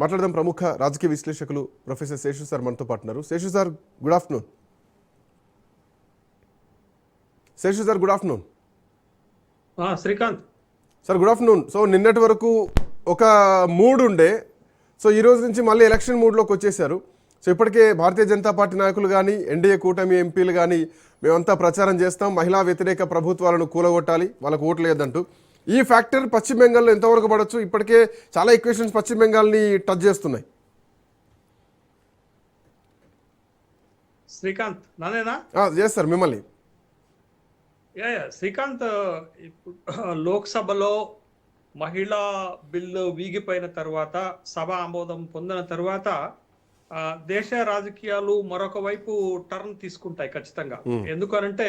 మాట్లాడదాం. ప్రముఖ రాజకీయ విశ్లేషకులు ప్రొఫెసర్ శేషు సార్ మనతో పాటు ఉన్నారు. Seshu sir good afternoon. Seshu sir good afternoon. Srikanth sir good afternoon. So నిన్నటి వరకు ఒక మూడ్ ఉండే, సో ఈ రోజు నుంచి మళ్ళీ ఎలక్షన్ మూడ్లోకి వచ్చేసారు. సో ఇప్పటికే భారతీయ జనతా పార్టీ నాయకులు కానీ ఎన్డీఏ కూటమి ఎంపీలు కానీ మేమంతా ప్రచారం చేస్తాం, మహిళా వ్యతిరేక ప్రభుత్వాలను కూలగొట్టాలి, వాళ్ళకు ఓట్లు లేదంటూ. ఈ ఫ్యాక్టర్ పశ్చిమ బెంగాల్లో ఎంతవరకు పడవచ్చు? ఇప్పటికే చాలా ఈక్వేషన్స్ పశ్చిమ బెంగాల్ని టచ్ చేస్తున్నాయి. శ్రీకాంత్ నానేనా? చేస్తారు మిమ్మల్ని. శ్రీకాంత్, ఇప్పుడు లోక్సభలో మహిళా బిల్లు వీగిపోయిన తర్వాత, సభ ఆమోదం పొందిన తర్వాత దేశ రాజకీయాలు మరొక వైపు టర్న్ తీసుకుంటాయి ఖచ్చితంగా. ఎందుకనంటే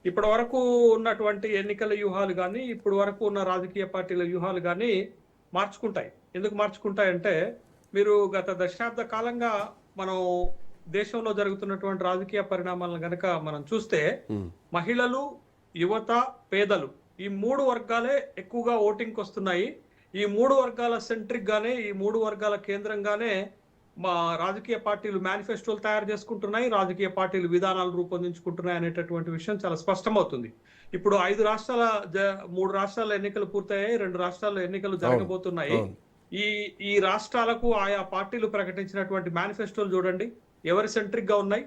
ఇప్పటి వరకు ఉన్నటువంటి ఎన్నికల వ్యూహాలు కానీ, ఇప్పటి వరకు ఉన్న రాజకీయ పార్టీల వ్యూహాలు కానీ మార్చుకుంటాయి. ఎందుకు మార్చుకుంటాయంటే, మీరు గత దశాబ్ద కాలంగా మనం దేశంలో జరుగుతున్నటువంటి రాజకీయ పరిణామాలను గనక మనం చూస్తే, మహిళలు, యువత, పేదలు ఈ మూడు వర్గాలే ఎక్కువగా ఓటింగ్కి వస్తున్నాయి. ఈ మూడు వర్గాల సెంట్రిక్ గానే, ఈ మూడు వర్గాల కేంద్రంగానే మా రాజకీయ పార్టీలు మేనిఫెస్టోలు తయారు చేసుకుంటున్నాయి, రాజకీయ పార్టీలు విధానాలు రూపొందించుకుంటున్నాయి అనేటటువంటి విషయం చాలా స్పష్టమవుతుంది. ఇప్పుడు 3 రాష్ట్రాల ఎన్నికలు పూర్తయ్యాయి, 2 రాష్ట్రాల్లో ఎన్నికలు జరగబోతున్నాయి. ఈ రాష్ట్రాలకు ఆయా పార్టీలు ప్రకటించినటువంటి మేనిఫెస్టోలు చూడండి ఎవరి సెంట్రిక్ గా ఉన్నాయి.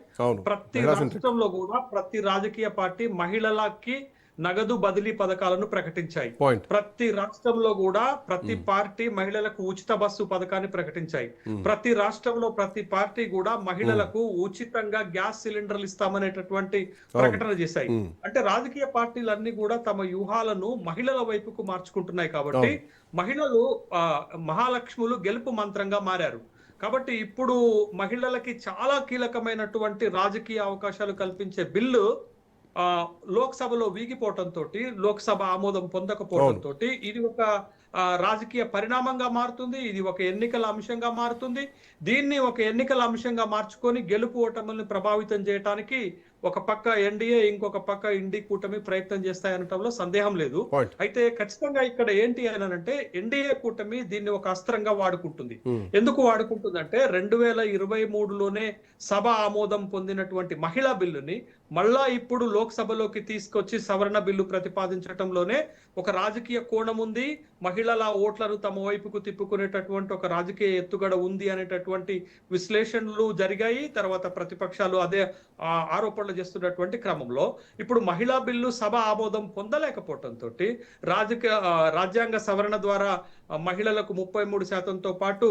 ప్రతి రాష్ట్రంలో కూడా ప్రతి రాజకీయ పార్టీ మహిళలకి నగదు బదిలీ పథకాలను ప్రకటించాయి. ప్రతి రాష్ట్రంలో కూడా ప్రతి పార్టీ మహిళలకు ఉచిత బస్సు పథకాన్ని ప్రకటించాయి. ప్రతి రాష్ట్రంలో ప్రతి పార్టీ కూడా మహిళలకు ఉచితంగా గ్యాస్ సిలిండర్లు ఇస్తామనేటటువంటి ప్రకటన చేశాయి. అంటే రాజకీయ పార్టీలన్నీ కూడా తమ వ్యూహాలను మహిళల వైపుకు మార్చుకుంటున్నాయి. కాబట్టి మహిళలు మహాలక్ష్ములు గెలుపు మంత్రంగా మారారు. కాబట్టి ఇప్పుడు మహిళలకి చాలా కీలకమైనటువంటి రాజకీయ అవకాశాలు కల్పించే బిల్లు లోక్సభలో వీగిపోవటంతో, లోక్సభ ఆమోదం పొందకపోవడంతో ఇది ఒక రాజకీయ పరిణామంగా మారుతుంది. ఇది ఒక ఎన్నికల అంశంగా మారుతుంది. దీన్ని ఒక ఎన్నికల అంశంగా మార్చుకొని గెలుపు ఓటములను ప్రభావితం చేయడానికి ఒక పక్క ఎన్డీఏ, ఇంకొక పక్క ఇండి కూటమి ప్రయత్నం చేస్తాయనటంలో సందేహం లేదు. అయితే ఖచ్చితంగా ఇక్కడ ఏంటి అంటే, ఎన్డీఏ కూటమి దీన్ని ఒక అస్త్రంగా వాడుకుంటుంది. ఎందుకు వాడుకుంటుందంటే, 2023లోనే సభ ఆమోదం పొందినటువంటి మహిళా బిల్లుని మళ్ళా ఇప్పుడు లోక్సభలోకి తీసుకొచ్చి సవరణ బిల్లు ప్రతిపాదించడంలోనే ఒక రాజకీయ కోణం ఉంది. మహిళల ఓట్లను తమ వైపుకు తిప్పుకునేటటువంటి ఒక రాజకీయ ఎత్తుగడ ఉంది అనేటటువంటి విశ్లేషణలు జరిగాయి. తర్వాత ప్రతిపక్షాలు అదే ఆరోపణలు చేస్తున్నటువంటి క్రమంలో ఇప్పుడు మహిళా బిల్లు సభ ఆమోదం పొందలేకపోవడంతో రాజ్యాంగ సవరణ ద్వారా మహిళలకు 33%తో పాటు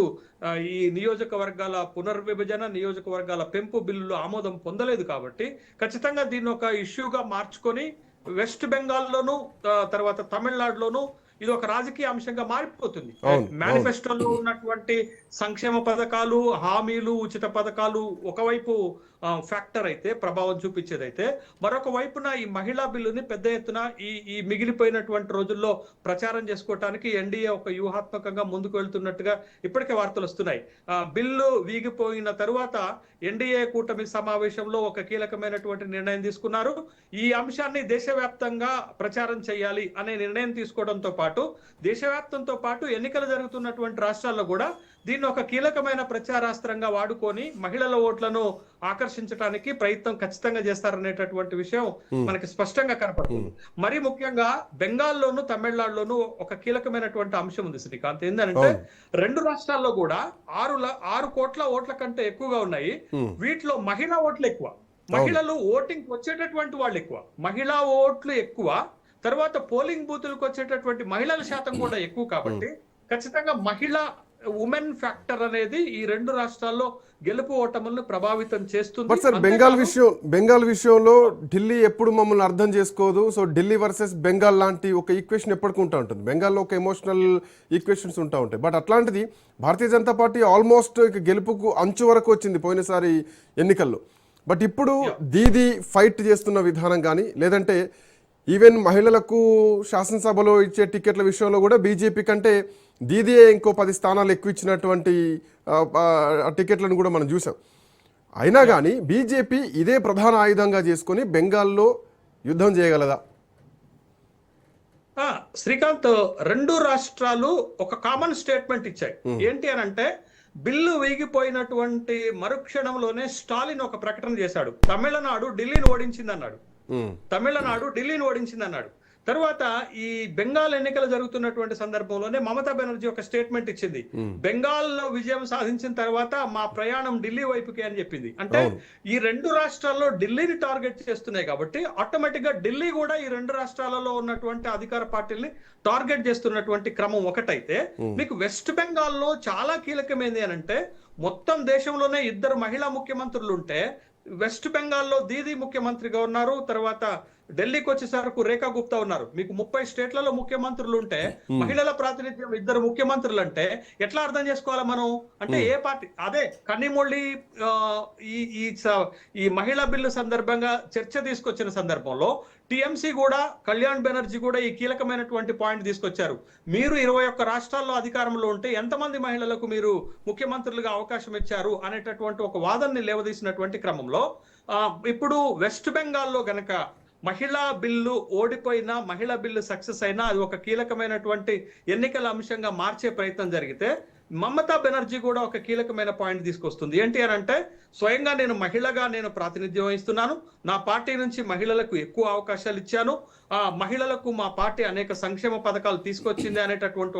ఈ నియోజకవర్గాల పునర్విభజన, నియోజకవర్గాల పెంపు బిల్లులు ఆమోదం పొందలేదు. కాబట్టి ఖచ్చితంగా దీన్ని ఒక ఇష్యూగా మార్చుకొని వెస్ట్ బెంగాల్లోను, తర్వాత తమిళనాడులోను ఇది ఒక రాజకీయ అంశంగా మారిపోతుంది. మేనిఫెస్టోలో ఉన్నటువంటి సంక్షేమ పథకాలు, హామీలు, ఉచిత పథకాలు ఒకవైపు ఫ్యాక్టర్ అయితే, ప్రభావం చూపించేదైతే, మరొక వైపున ఈ మహిళా బిల్లుని పెద్ద ఎత్తున ఈ మిగిలిపోయినటువంటి రోజుల్లో ప్రచారం చేసుకోవటానికి ఎన్డీఏ ఒక వ్యూహాత్మకంగా ముందుకు వెళ్తున్నట్టుగా ఇప్పటికే వార్తలు వస్తున్నాయి. బిల్లు వీగిపోయిన తరువాత ఎన్డీఏ కూటమి సమావేశంలో ఒక కీలకమైనటువంటి నిర్ణయం తీసుకున్నారు. ఈ అంశాన్ని దేశవ్యాప్తంగా ప్రచారం చేయాలి అనే నిర్ణయం తీసుకోవడంతో పాటు, దేశవ్యాప్తంతో పాటు ఎన్నికలు జరుగుతున్నటువంటి రాష్ట్రాల్లో కూడా దీన్ని ఒక కీలకమైన ప్రచారాస్త్రంగా వాడుకొని మహిళల ఓట్లను ఆకర్షించడానికి ప్రయత్నం ఖచ్చితంగా చేస్తారనేటటువంటి విషయం మనకి స్పష్టంగా కనపడుతుంది. మరి ముఖ్యంగా బెంగాల్లోను, తమిళనాడులోను ఒక కీలకమైనటువంటి అంశం ఉంది శ్రీకాంత్. ఏంటంటే 2 రాష్ట్రాల్లో కూడా 6 కోట్ల ఓట్ల కంటే ఎక్కువగా ఉన్నాయి. వీటిలో మహిళా ఓట్లు ఎక్కువ, మహిళలు ఓటింగ్ వచ్చేటటువంటి వాళ్ళు ఎక్కువ, మహిళా ఓట్లు ఎక్కువ, తర్వాత పోలింగ్ బూతులకు వచ్చేటటువంటి మహిళల శాతం కూడా ఎక్కువ. కాబట్టి ఖచ్చితంగా ఉమెన్ ఫ్యాక్టర్ అనేది ఈ 2 రాష్ట్రాల్లో గెలుపు ఓటములను ప్రభావితం చేస్తుంది. బట్ సార్, బెంగాల్ విషయంలో ఢిల్లీ ఎప్పుడు మమ్మల్ని అర్థం చేసుకోదు. సో ఢిల్లీ వర్సెస్ బెంగాల్ లాంటి ఒక ఈక్వేషన్ ఎప్పటికుంటా ఉంటుంది. బెంగాల్లో ఒక ఎమోషనల్ ఈక్వేషన్స్ ఉంటా ఉంటాయి. బట్ అట్లాంటిది భారతీయ జనతా పార్టీ ఆల్మోస్ట్ గెలుపుకు అంచు వరకు వచ్చింది పోయినసారి ఎన్నికల్లో. బట్ ఇప్పుడు దీది ఫైట్ చేస్తున్న విధానం కానీ, లేదంటే ఈవెన్ మహిళలకు శాసనసభలో ఇచ్చే టికెట్ల విషయంలో కూడా బీజేపీ కంటే దీదియే ఇంకో 10 స్థానాలు ఎక్కువ ఇచ్చినటువంటి టికెట్లను కూడా మనం చూసాం. అయినా కానీ బీజేపీ ఇదే ప్రధాన ఆయుధంగా చేసుకొని బెంగాల్లో యుద్ధం చేయగలదా? శ్రీకాంత్, 2 రాష్ట్రాలు ఒక కామన్ స్టేట్మెంట్ ఇచ్చాయి. ఏంటి అని అంటే, బిల్లు వేగిపోయినటువంటి మరుక్షణంలోనే స్టాలిన్ ఒక ప్రకటన చేశాడు. తమిళనాడు ఢిల్లీని ఓడించిందన్నాడు. తమిళనాడు ఢిల్లీని ఓడించిందన్నాడు. తర్వాత ఈ బెంగాల్ ఎన్నికలు జరుగుతున్నటువంటి సందర్భంలోనే మమతా బెనర్జీ ఒక స్టేట్మెంట్ ఇచ్చింది. బెంగాల్ లో విజయం సాధించిన తర్వాత మా ప్రయాణం ఢిల్లీ వైపుకి అని చెప్పింది. అంటే ఈ రెండు రాష్ట్రాల్లో ఢిల్లీని టార్గెట్ చేస్తున్నాయి కాబట్టి ఆటోమేటిక్ గా ఢిల్లీ కూడా ఈ రెండు రాష్ట్రాలలో ఉన్నటువంటి అధికార పార్టీల్ని టార్గెట్ చేస్తున్నటువంటి క్రమం ఒకటైతే, మీకు వెస్ట్ బెంగాల్లో చాలా కీలకమైంది అని అంటే మొత్తం దేశంలోనే 2 మహిళా ముఖ్యమంత్రులు ఉంటే వెస్ట్ బెంగాల్లో దీదీ ముఖ్యమంత్రిగా ఉన్నారు. తర్వాత ఢిల్లీకి వచ్చేసరికి రేఖా గుప్తా ఉన్నారు. మీకు 30 స్టేట్లలో ముఖ్యమంత్రులు ఉంటే మహిళల ప్రాతినిధ్యం 2 ముఖ్యమంత్రులు అంటే ఎట్లా అర్థం చేసుకోవాలి మనం? అంటే ఏ పార్టీ అదే కన్నిమొళ్ళి ఈ మహిళా బిల్లు సందర్భంగా చర్చ తీసుకొచ్చిన సందర్భంలో టిఎంసీ కూడా కళ్యాణ్ బెనర్జీ కూడా ఈ కీలకమైనటువంటి పాయింట్ తీసుకొచ్చారు. మీరు 21 రాష్ట్రాల్లో అధికారంలో ఉంటే ఎంతమంది మహిళలకు మీరు ముఖ్యమంత్రులుగా అవకాశం ఇచ్చారు అనేటటువంటి ఒక వాదనని లేవదీసినటువంటి క్రమంలో ఇప్పుడు వెస్ట్ బెంగాల్లో గనక మహిళా బిల్లు ఓడిపోయినా, మహిళా బిల్లు సక్సెస్ అయినా అది ఒక కీలకమైనటువంటి ఎన్నికల అంశంగా మార్చే ప్రయత్నం జరిగితే మమతా బెనర్జీ కూడా ఒక కీలకమైన పాయింట్ తీసుకొస్తుంది. ఏంటి అని అంటే స్వయంగా నేను మహిళగా నేను ప్రాతినిధ్యం వహిస్తున్నాను, నా పార్టీ నుంచి మహిళలకు ఎక్కువ అవకాశాలు ఇచ్చాను, మహిళలకు మా పార్టీ అనేక సంక్షేమ పథకాలు తీసుకొచ్చింది అనేటటువంటి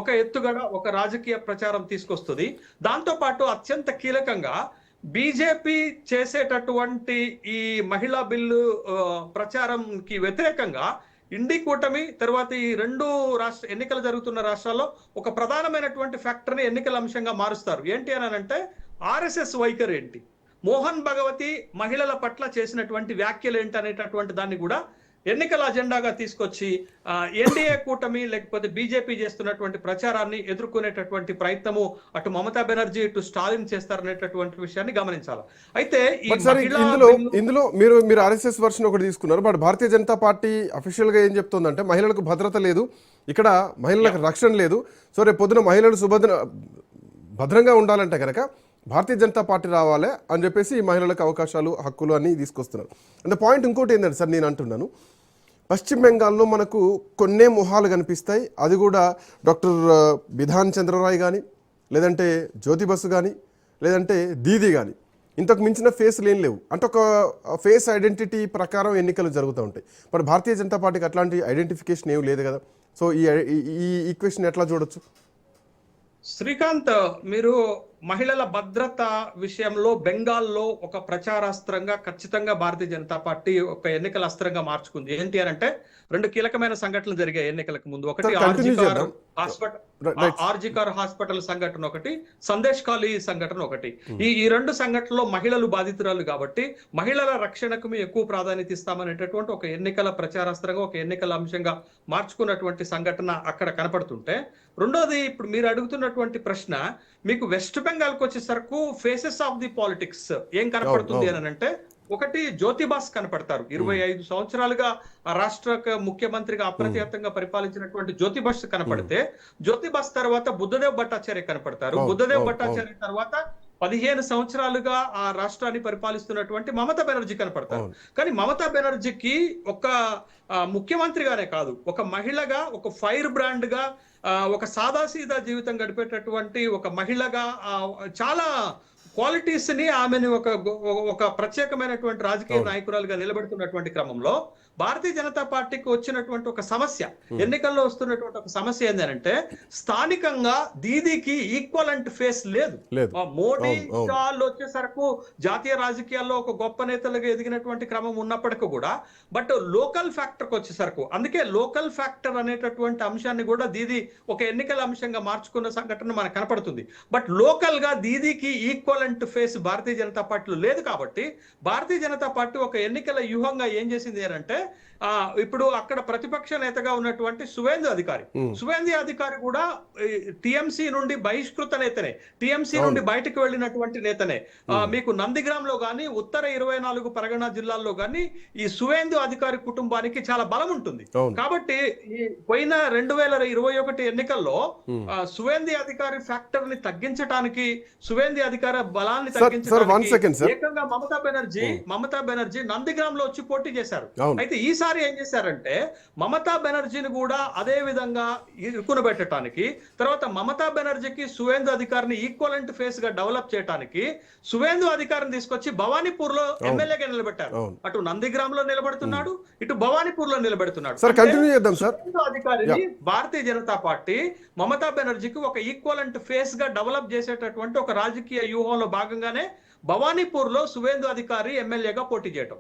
ఒక ఎత్తుగడ ఒక రాజకీయ ప్రచారం తీసుకొస్తుంది. దాంతో పాటు అత్యంత కీలకంగా బీజేపీ చేసేటటువంటి ఈ మహిళా బిల్లు ప్రచారంకి వ్యతిరేకంగా ఇండి కూటమి తర్వాత ఈ 2 రాష్ట్ర ఎన్నికలు జరుగుతున్న రాష్ట్రాల్లో ఒక ప్రధానమైనటువంటి ఫ్యాక్టర్ని ఎన్నికల అంశంగా మారుస్తారు. ఏంటి అని అంటే ఆర్ఎస్ఎస్ వైఖరి ఏంటి, మోహన్ భగవతి మహిళల పట్ల చేసినటువంటి వ్యాఖ్యలు ఏంటి అనేటటువంటి దాన్ని కూడా ఎన్నికల అజెండాగా తీసుకొచ్చి ఎన్డీఏ కూటమి లేకపోతే బీజేపీ చేస్తున్నటువంటి ప్రచారాన్ని ఎదుర్కొనేటటువంటి ప్రయత్నము అటు మమతా బెనర్జీ ఇటు స్టాలిన్ చేస్తారనేటటువంటి విషయాన్ని గమనించాలి. అయితే ఇందులో మీరు ఆర్ఎస్ఎస్ వర్షన్ ఒకటి తీసుకున్నారు. But Bharatiya Janata party official గా ఏం చెప్తుందంటే మహిళలకు భద్రత లేదు, ఇక్కడ మహిళలకు రక్షణ లేదు. సో రేపు పొద్దున మహిళలు భద్రంగా ఉండాలంటే కనుక భారతీయ జనతా పార్టీ రావాలి అని చెప్పేసి మహిళలకు అవకాశాలు హక్కులు అని తీసుకొస్తున్నారు. అంటే పాయింట్ ఇంకోటి ఏంటంటే సార్ నేను అంటున్నాను, పశ్చిమ బెంగాల్లో మనకు కొన్నే మొహాలు కనిపిస్తాయి. అది కూడా డాక్టర్ బిధాన్ చంద్రరాయ్ కానీ, లేదంటే జ్యోతి బసు కానీ, లేదంటే దీదీ కానీ, ఇంతకు మించిన ఫేస్లు ఏం లేవు. అంటే ఒక ఫేస్ ఐడెంటిటీ ప్రకారం ఎన్నికలు జరుగుతూ ఉంటాయి. మరి భారతీయ జనతా పార్టీకి అట్లాంటి ఐడెంటిఫికేషన్ ఏం లేదు కదా. సో ఈ ఈక్వేషన్ ఎట్లా చూడొచ్చు? శ్రీకాంత్, మీరు మహిళల భద్రత విషయంలో బెంగాల్లో ఒక ప్రచారాస్త్రంగా ఖచ్చితంగా భారతీయ జనతా పార్టీ ఒక ఎన్నికల అస్త్రంగా మార్చుకుంది. ఏంటి అని అంటే 2 కీలకమైన సంఘటనలు జరిగాయి ఎన్నికలకు ముందు. ఒకటి ఆర్జికార్ హాస్పిటల్ సంఘటన ఒకటి, సందేశ్ ఖాళీ సంఘటన ఒకటి. ఈ 2 సంఘటనలో మహిళలు బాధితురాలు కాబట్టి మహిళల రక్షణకు మేము ఎక్కువ ప్రాధాన్యత ఇస్తామనేటటువంటి ఒక ఎన్నికల ప్రచారాస్త్రంగా ఒక ఎన్నికల అంశంగా మార్చుకున్నటువంటి సంఘటన అక్కడ కనపడుతుంటే, రెండోది ఇప్పుడు మీరు అడుగుతున్నటువంటి ప్రశ్న, మీకు వెస్ట్ బెంగాల్కి వచ్చేసరికి ఫేసెస్ ఆఫ్ ది పాలిటిక్స్ ఏం కనపడుతుంది అని అంటే, ఒకటి జ్యోతిబాస్ కనపడతారు. 25 సంవత్సరాలుగా ఆ రాష్ట్ర ముఖ్యమంత్రిగా అప్రతిహతంగా పరిపాలించినటువంటి జ్యోతిబాస్ కనపడితే, జ్యోతిబాస్ తర్వాత బుద్ధదేవ్ భట్టాచార్య కనపడతారు. బుద్ధదేవ్ భట్టాచార్య తర్వాత 15 సంవత్సరాలుగా ఆ రాష్ట్రాన్ని పరిపాలిస్తున్నటువంటి మమతా బెనర్జీ కనపడతారు. కానీ మమతా బెనర్జీకి ఒక ముఖ్యమంత్రిగానే కాదు, ఒక మహిళగా, ఒక ఫైర్ బ్రాండ్ గా, ఒక సాదాసీదా జీవితం గడిపేటటువంటి ఒక మహిళగా చాలా క్వాలిటీస్ ని ఆమెను ఒక ప్రత్యేకమైనటువంటి రాజకీయ నాయకురాలుగా నిలబెడుతున్నటువంటి క్రమంలో భారతీయ జనతా పార్టీకి వచ్చినటువంటి ఒక సమస్య, ఎన్నికల్లో వస్తున్నటువంటి ఒక సమస్య ఏంటంటే స్థానికంగా దీదీకి ఈక్వలెంట్ ఫేస్ లేదు. మోడీ వాళ్ళు వచ్చేసరకు జాతీయ రాజకీయాల్లో ఒక గొప్ప నేతలుగా ఎదిగినటువంటి క్రమం ఉన్నప్పటికీ కూడా, బట్ లోకల్ ఫ్యాక్టర్కి వచ్చేసరకు, అందుకే లోకల్ ఫ్యాక్టర్ అనేటటువంటి అంశాన్ని కూడా దీదీ ఒక ఎన్నికల అంశంగా మార్చుకున్న సంఘటన మనకు కనపడుతుంది. బట్ లోకల్ గా దీదీకి ఈక్వలెంట్ ఫేస్ భారతీయ జనతా పార్టీలో లేదు కాబట్టి భారతీయ జనతా పార్టీ ఒక ఎన్నికల వ్యూహంగా ఏం చేసింది అంటే, ఇప్పుడు అక్కడ ప్రతిపక్ష నేతగా ఉన్నటువంటి సువేందు అధికారి కూడా టిఎంసి నుండి బహిష్కృత నేతనే, టిఎంసి నుండి బయటకు వెళ్ళినటువంటి నేతనే. మీకు నందిగ్రామ్ లో గానీ ఉత్తర 24 పరగణ జిల్లాల్లో గానీ ఈ సువేందు అధికారి కుటుంబానికి చాలా బలం ఉంటుంది. కాబట్టి ఈ పోయిన 2021 ఎన్నికల్లో సువేందు అధికారి ఫ్యాక్టర్ ని తగ్గించడానికి, సువేందు అధికారి బలాన్ని తగ్గించడానికి ఏకంగా మమతా బెనర్జీ నందిగ్రామ్ లో వచ్చి పోటీ చేశారు. అయితే ఈసారి ఈసారి ఏం చేశారంటే మమతా బెనర్జీని కూడా అదే విధంగా ఇరుకునబెట్టడానికి, తర్వాత మమతా బెనర్జీకి సువేందు అధికారిని ఈక్వలెంట్ ఫేస్ గా డెవలప్ చేయడానికి సువేందు అధికారిని తీసుకొచ్చి భవానీపూర్ లో ఎమ్మెల్యేగా నిలబెట్టారు. అవును. అటు నందిగ్రామ్ లో నిలబెడుతున్నాడు, ఇటు భవానీపూర్ లో నిలబెడుతున్నాడు. సార్ అంటే కంటిన్యూ చేద్దాం సార్. సువేందు అధికారిని భారతీయ జనతా పార్టీ మమతా బెనర్జీకి ఒక ఈక్వలెంట్ ఫేస్ గా డెవలప్ చేసేటటువంటి ఒక రాజకీయ వ్యూహంలో భాగంగానే భవానీపూర్ లో సువేందు అధికారి ఎమ్మెల్యేగా పోటీ చేయటం.